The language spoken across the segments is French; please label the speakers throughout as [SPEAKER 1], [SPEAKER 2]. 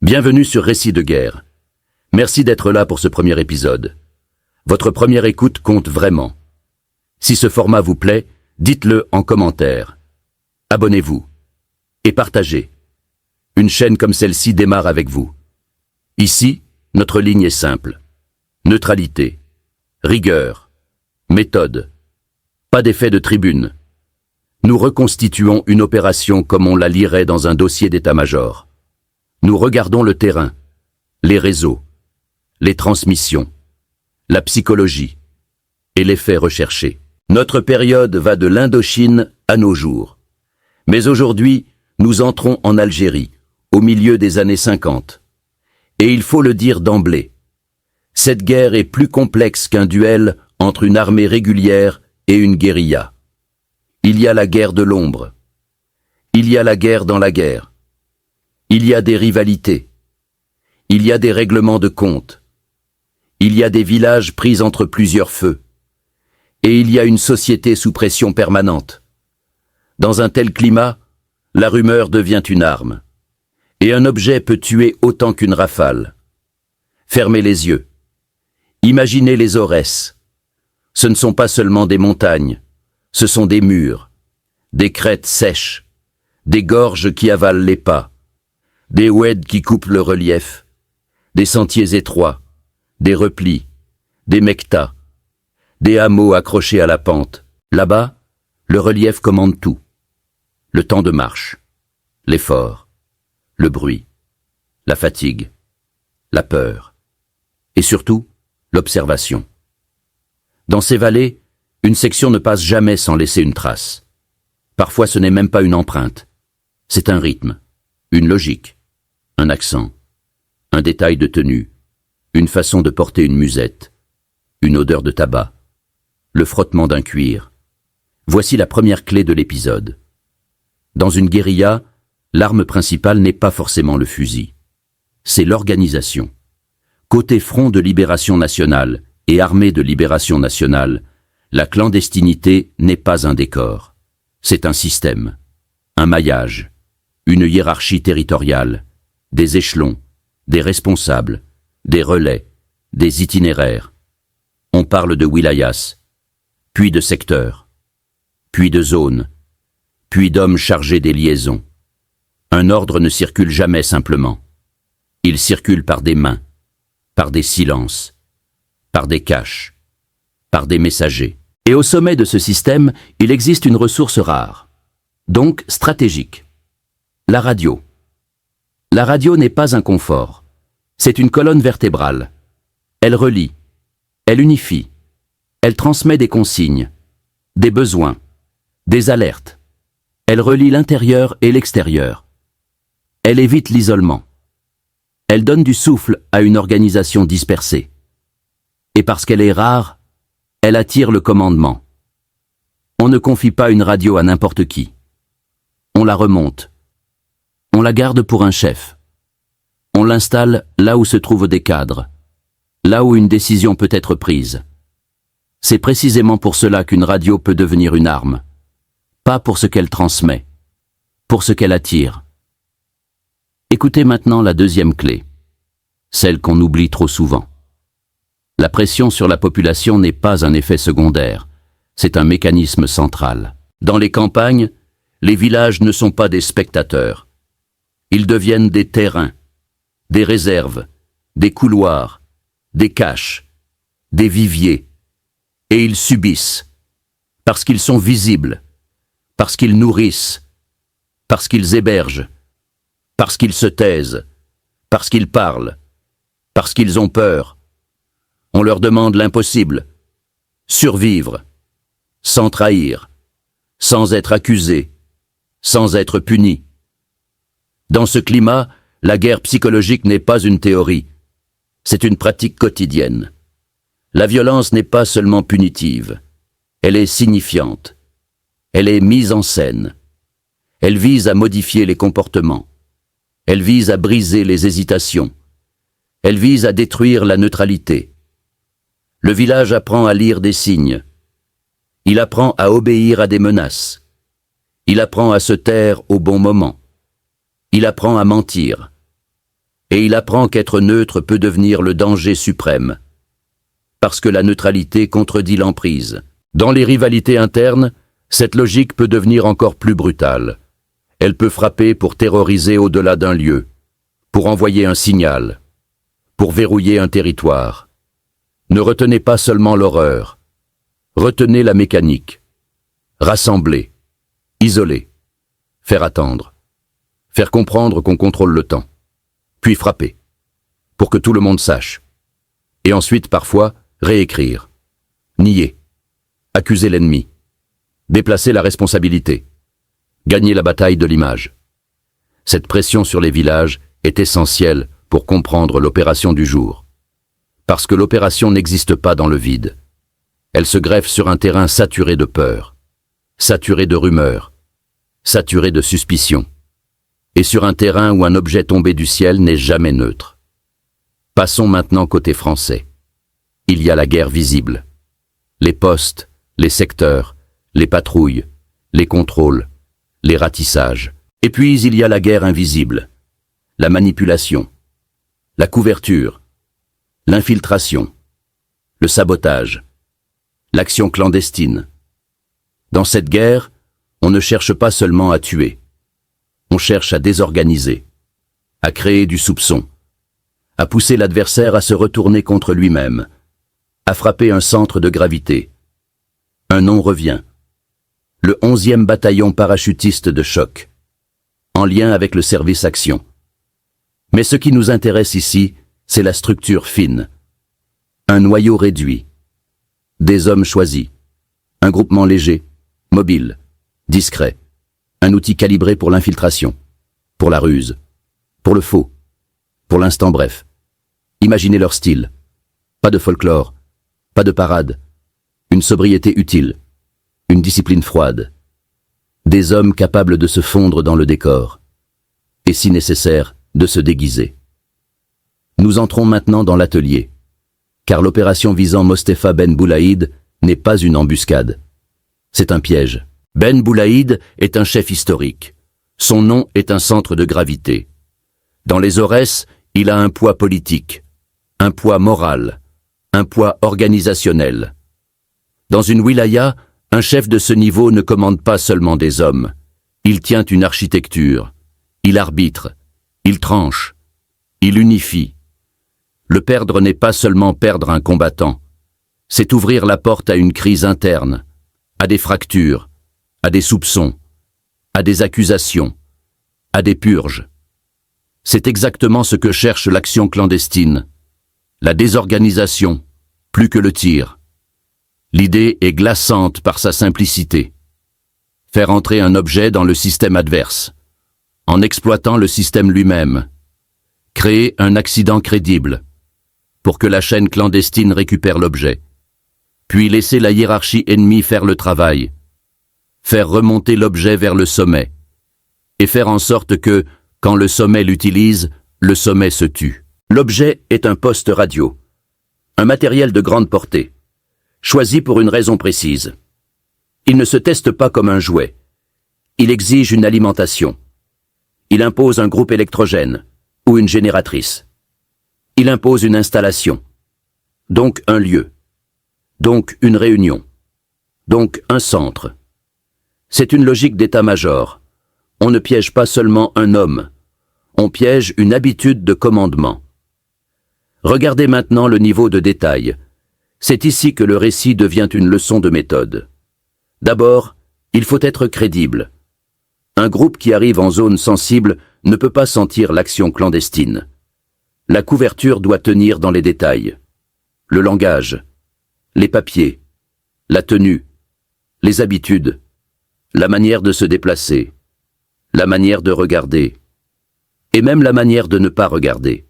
[SPEAKER 1] Bienvenue sur Récits de guerre. Merci d'être là pour ce premier épisode. Votre première écoute compte vraiment. Si ce format vous plaît, dites-le en commentaire. Abonnez-vous et partagez. Une chaîne comme celle-ci démarre avec vous. Ici, notre ligne est simple. Neutralité, rigueur, méthode. Pas d'effet de tribune. Nous reconstituons une opération comme on la lirait dans un dossier d'état-major. Nous regardons le terrain, les réseaux, les transmissions, la psychologie et les faits recherchés. Notre période va de l'Indochine à nos jours. Mais aujourd'hui, nous entrons en Algérie, au milieu des années 50. Et il faut le dire d'emblée. Cette guerre est plus complexe qu'un duel entre une armée régulière et une guérilla. Il y a la guerre de l'ombre. Il y a la guerre dans la guerre. Il y a des rivalités. Il y a des règlements de compte. Il y a des villages pris entre plusieurs feux. Et il y a une société sous pression permanente. Dans un tel climat, la rumeur devient une arme. Et un objet peut tuer autant qu'une rafale. Fermez les yeux. Imaginez les Aurès. Ce ne sont pas seulement des montagnes, ce sont des murs, des crêtes sèches, des gorges qui avalent les pas, des oueds qui coupent le relief, des sentiers étroits, des replis, des mectas, des hameaux accrochés à la pente. Là-bas, le relief commande tout. Le temps de marche, l'effort, le bruit, la fatigue, la peur, et surtout, l'observation. Dans ces vallées, une section ne passe jamais sans laisser une trace. Parfois ce n'est même pas une empreinte. C'est un rythme, une logique, un accent, un détail de tenue, une façon de porter une musette, une odeur de tabac, le frottement d'un cuir. Voici la première clé de l'épisode. Dans une guérilla, l'arme principale n'est pas forcément le fusil. C'est l'organisation. Côté Front de Libération Nationale et Armée de Libération Nationale, la clandestinité n'est pas un décor. C'est un système, un maillage, une hiérarchie territoriale, des échelons, des responsables, des relais, des itinéraires. On parle de wilayas, puis de secteurs, puis de zones, puis d'hommes chargés des liaisons. Un ordre ne circule jamais simplement. Il circule par des mains, par des silences, par des caches, par des messagers. Et au sommet de ce système, il existe une ressource rare, donc stratégique. La radio. La radio n'est pas un confort. C'est une colonne vertébrale. Elle relie, elle unifie, elle transmet des consignes, des besoins, des alertes. Elle relie l'intérieur et l'extérieur. Elle évite l'isolement. Elle donne du souffle à une organisation dispersée. Et parce qu'elle est rare, elle attire le commandement. On ne confie pas une radio à n'importe qui. On la remonte. On la garde pour un chef. On l'installe là où se trouvent des cadres, là où une décision peut être prise. C'est précisément pour cela qu'une radio peut devenir une arme. Pas pour ce qu'elle transmet, pour ce qu'elle attire. Écoutez maintenant la deuxième clé, celle qu'on oublie trop souvent. La pression sur la population n'est pas un effet secondaire, c'est un mécanisme central. Dans les campagnes, les villages ne sont pas des spectateurs. Ils deviennent des terrains, des réserves, des couloirs, des caches, des viviers. Et ils subissent, parce qu'ils sont visibles, parce qu'ils nourrissent, parce qu'ils hébergent, parce qu'ils se taisent, parce qu'ils parlent, parce qu'ils ont peur. On leur demande l'impossible, survivre, sans trahir, sans être accusé, sans être puni. Dans ce climat, la guerre psychologique n'est pas une théorie, c'est une pratique quotidienne. La violence n'est pas seulement punitive, elle est signifiante, elle est mise en scène, elle vise à modifier les comportements, elle vise à briser les hésitations, elle vise à détruire la neutralité. Le village apprend à lire des signes, il apprend à obéir à des menaces, il apprend à se taire au bon moment, il apprend à mentir. et il apprend qu'être neutre peut devenir le danger suprême. Parce que la neutralité contredit l'emprise. Dans les rivalités internes, cette logique peut devenir encore plus brutale. Elle peut frapper pour terroriser au-delà d'un lieu, pour envoyer un signal, pour verrouiller un territoire. Ne retenez pas seulement l'horreur, retenez la mécanique. Rassembler, isoler, faire attendre, faire comprendre qu'on contrôle le temps, puis frapper, pour que tout le monde sache. Et ensuite, parfois, réécrire, nier, accuser l'ennemi, déplacer la responsabilité, gagner la bataille de l'image. Cette pression sur les villages est essentielle pour comprendre l'opération du jour. Parce que l'opération n'existe pas dans le vide. Elle se greffe sur un terrain saturé de peur, saturé de rumeurs, saturé de suspicions, et sur un terrain où un objet tombé du ciel n'est jamais neutre. Passons maintenant côté français. Il y a la guerre visible. Les postes, les secteurs, les patrouilles, les contrôles, les ratissages. Et puis il y a la guerre invisible, la manipulation, la couverture, l'infiltration, le sabotage, l'action clandestine. Dans cette guerre, on ne cherche pas seulement à tuer. On cherche à désorganiser, à créer du soupçon, à pousser l'adversaire à se retourner contre lui-même, à frapper un centre de gravité. Un nom revient. Le 11e bataillon parachutiste de choc, en lien avec le service action. Mais ce qui nous intéresse ici, c'est la structure fine. Un noyau réduit. Des hommes choisis. Un groupement léger, mobile, discret. Un outil calibré pour l'infiltration, pour la ruse, pour le faux, pour l'instant bref. Imaginez leur style. Pas de folklore, pas de parade. Une sobriété utile, une discipline froide. Des hommes capables de se fondre dans le décor. Et si nécessaire, de se déguiser. Nous entrons maintenant dans l'atelier, car l'opération visant Mostefa Ben Boulaïd n'est pas une embuscade. C'est un piège. Ben Boulaïd est un chef historique. Son nom est un centre de gravité. Dans les Aurès, il a un poids politique, un poids moral, un poids organisationnel. Dans une wilaya, un chef de ce niveau ne commande pas seulement des hommes. Il tient une architecture, il arbitre, il tranche, il unifie. Le perdre n'est pas seulement perdre un combattant, c'est ouvrir la porte à une crise interne, à des fractures, à des soupçons, à des accusations, à des purges. C'est exactement ce que cherche l'action clandestine. La désorganisation, plus que le tir. L'idée est glaçante par sa simplicité. Faire entrer un objet dans le système adverse, en exploitant le système lui-même. Créer un accident crédible, pour que la chaîne clandestine récupère l'objet. Puis laisser la hiérarchie ennemie faire le travail. Faire remonter l'objet vers le sommet, et faire en sorte que, quand le sommet l'utilise, le sommet se tue. L'objet est un poste radio, un matériel de grande portée, choisi pour une raison précise. Il ne se teste pas comme un jouet. Il exige une alimentation. Il impose un groupe électrogène, ou une génératrice. Il impose une installation, donc un lieu, donc une réunion, donc un centre. C'est une logique d'état-major. On ne piège pas seulement un homme, on piège une habitude de commandement. Regardez maintenant le niveau de détail. C'est ici que le récit devient une leçon de méthode. D'abord, il faut être crédible. Un groupe qui arrive en zone sensible ne peut pas sentir l'action clandestine. La couverture doit tenir dans les détails. Le langage, les papiers, la tenue, les habitudes, la manière de se déplacer, la manière de regarder, et même la manière de ne pas regarder.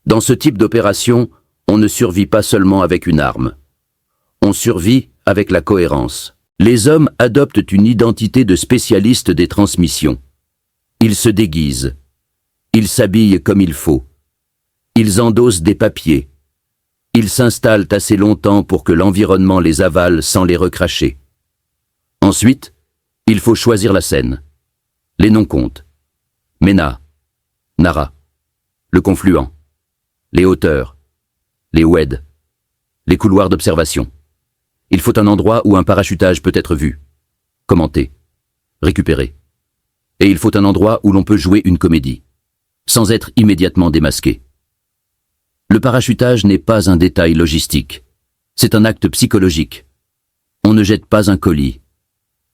[SPEAKER 1] Dans ce type d'opération, on ne survit pas seulement avec une arme. On survit avec la cohérence. Les hommes adoptent une identité de spécialistes des transmissions. Ils se déguisent. Ils s'habillent comme il faut. Ils endossent des papiers. Ils s'installent assez longtemps pour que l'environnement les avale sans les recracher. Ensuite, il faut choisir la scène. Les noms comptent. Mena, Nara, le confluent, les hauteurs, les WED, les couloirs d'observation. Il faut un endroit où un parachutage peut être vu, commenté, récupéré. Et il faut un endroit où l'on peut jouer une comédie, sans être immédiatement démasqué. Le parachutage n'est pas un détail logistique, c'est un acte psychologique. On ne jette pas un colis,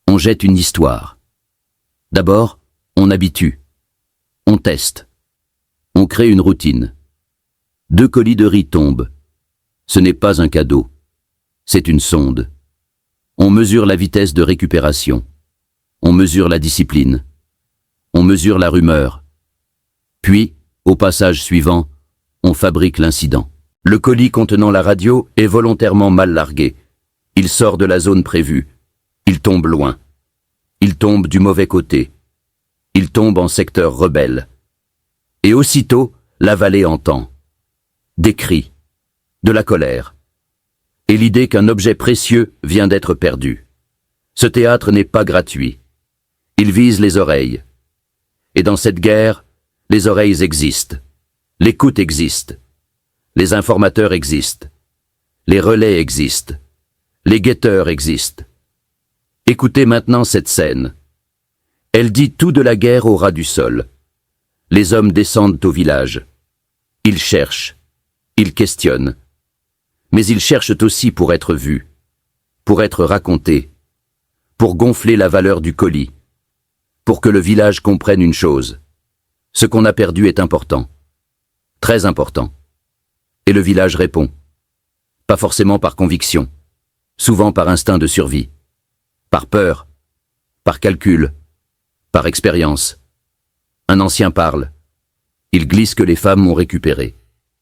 [SPEAKER 1] on jette une histoire. D'abord, on habitue, on teste, on crée une routine. 2 colis de riz tombent. Ce n'est pas un cadeau, c'est une sonde. On mesure la vitesse de récupération, on mesure la discipline, on mesure la rumeur. Puis, au passage suivant, on fabrique l'incident. Le colis contenant la radio est volontairement mal largué. Il sort de la zone prévue. Il tombe loin. Il tombe du mauvais côté. Il tombe en secteur rebelle. Et aussitôt, la vallée entend des cris, de la colère, et l'idée qu'un objet précieux vient d'être perdu. Ce théâtre n'est pas gratuit. Il vise les oreilles. Et dans cette guerre, les oreilles existent. L'écoute existe. Les informateurs existent. Les relais existent. Les guetteurs existent. Écoutez maintenant cette scène. Elle dit tout de la guerre au ras du sol. Les hommes descendent au village. Ils cherchent. Ils questionnent. Mais ils cherchent aussi pour être vus, pour être racontés, pour gonfler la valeur du colis, pour que le village comprenne une chose. Ce qu'on a perdu est important. Très important. Et le village répond. Pas forcément par conviction, souvent par instinct de survie, par peur, par calcul, par expérience. Un ancien parle. Il glisse que les femmes ont récupéré,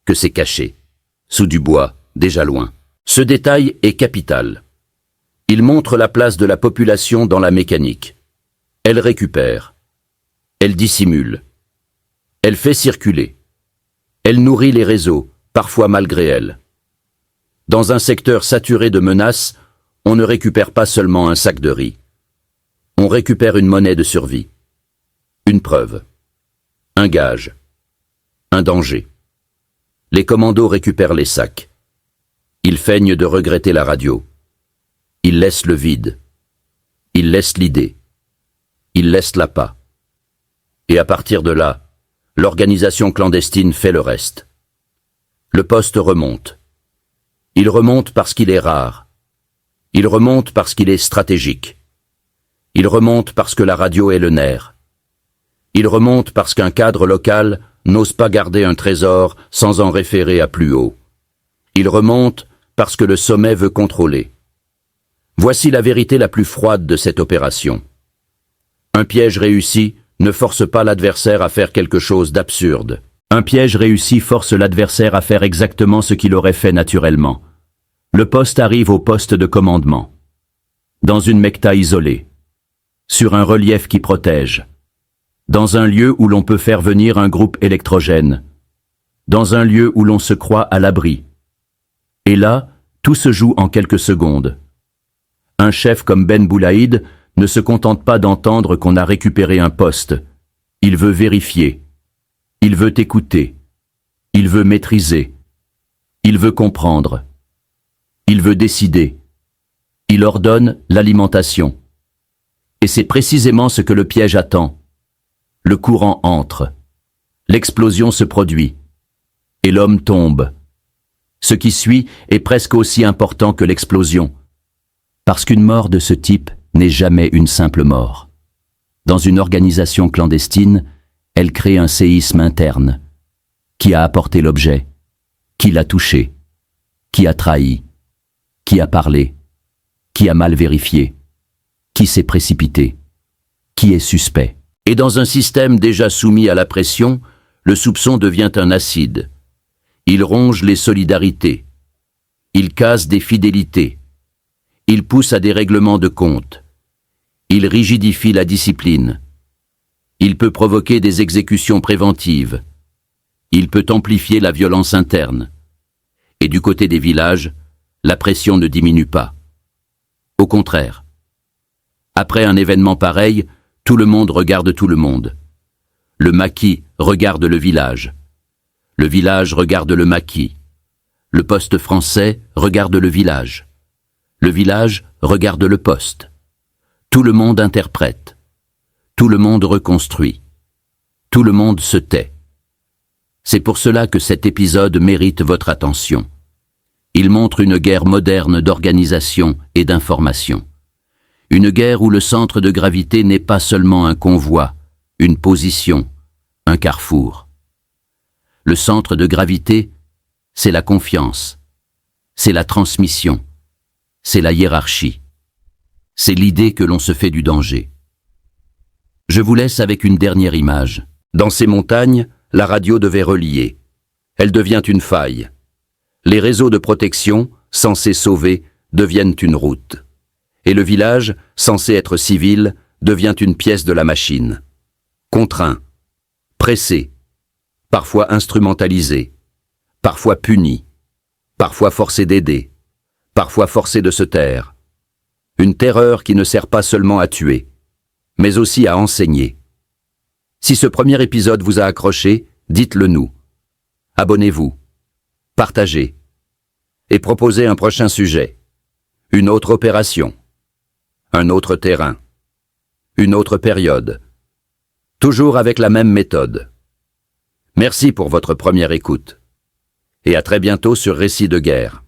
[SPEAKER 1] que c'est caché, sous du bois, déjà loin. Ce détail est capital. Il montre la place de la population dans la mécanique. Elle récupère. Elle dissimule. Elle fait circuler. Elle nourrit les réseaux, parfois malgré elle. Dans un secteur saturé de menaces, on ne récupère pas seulement un sac de riz. On récupère une monnaie de survie. Une preuve. Un gage. Un danger. Les commandos récupèrent les sacs. Ils feignent de regretter la radio. Ils laissent le vide. Ils laissent l'idée. Ils laissent l'appât. Et à partir de là, l'organisation clandestine fait le reste. Le poste remonte. Il remonte parce qu'il est rare. Il remonte parce qu'il est stratégique. Il remonte parce que la radio est le nerf. Il remonte parce qu'un cadre local n'ose pas garder un trésor sans en référer à plus haut. Il remonte parce que le sommet veut contrôler. Voici la vérité la plus froide de cette opération. Un piège réussi ne force pas l'adversaire à faire quelque chose d'absurde. Un piège réussi force l'adversaire à faire exactement ce qu'il aurait fait naturellement. Le poste arrive au poste de commandement. Dans une mecta isolée. Sur un relief qui protège. Dans un lieu où l'on peut faire venir un groupe électrogène. Dans un lieu où l'on se croit à l'abri. Et là, tout se joue en quelques secondes. Un chef comme Ben Boulaïd ne se contente pas d'entendre qu'on a récupéré un poste. Il veut vérifier. Il veut écouter. Il veut maîtriser. Il veut comprendre. Il veut décider. Il ordonne l'alimentation. Et c'est précisément ce que le piège attend. Le courant entre. L'explosion se produit. Et l'homme tombe. Ce qui suit est presque aussi important que l'explosion. Parce qu'une mort de ce type n'est jamais une simple mort. Dans une organisation clandestine, elle crée un séisme interne. Qui a apporté l'objet? Qui l'a touché? Qui a trahi? Qui a parlé? Qui a mal vérifié? Qui s'est précipité? Qui est suspect? Et dans un système déjà soumis à la pression, le soupçon devient un acide. Il ronge les solidarités. Il casse des fidélités. Il pousse à des règlements de compte. Il rigidifie la discipline. Il peut provoquer des exécutions préventives. Il peut amplifier la violence interne. Et du côté des villages, la pression ne diminue pas. Au contraire. Après un événement pareil, tout le monde regarde tout le monde. Le maquis regarde le village. Le village regarde le maquis. Le poste français regarde le village. Le village regarde le poste. Tout le monde interprète. Tout le monde reconstruit. Tout le monde se tait. C'est pour cela que cet épisode mérite votre attention. Il montre une guerre moderne d'organisation et d'information. Une guerre où le centre de gravité n'est pas seulement un convoi, une position, un carrefour. Le centre de gravité, c'est la confiance, c'est la transmission, c'est la hiérarchie. C'est l'idée que l'on se fait du danger. Je vous laisse avec une dernière image. Dans ces montagnes, la radio devait relier. Elle devient une faille. Les réseaux de protection, censés sauver, deviennent une route. Et le village, censé être civil, devient une pièce de la machine. Contraint, pressé, parfois instrumentalisé, parfois puni, parfois forcé d'aider, parfois forcé de se taire. Une terreur qui ne sert pas seulement à tuer, mais aussi à enseigner. Si ce premier épisode vous a accroché, dites-le nous. Abonnez-vous, partagez, et proposez un prochain sujet, une autre opération, un autre terrain, une autre période, toujours avec la même méthode. Merci pour votre première écoute, et à très bientôt sur Récits de guerre.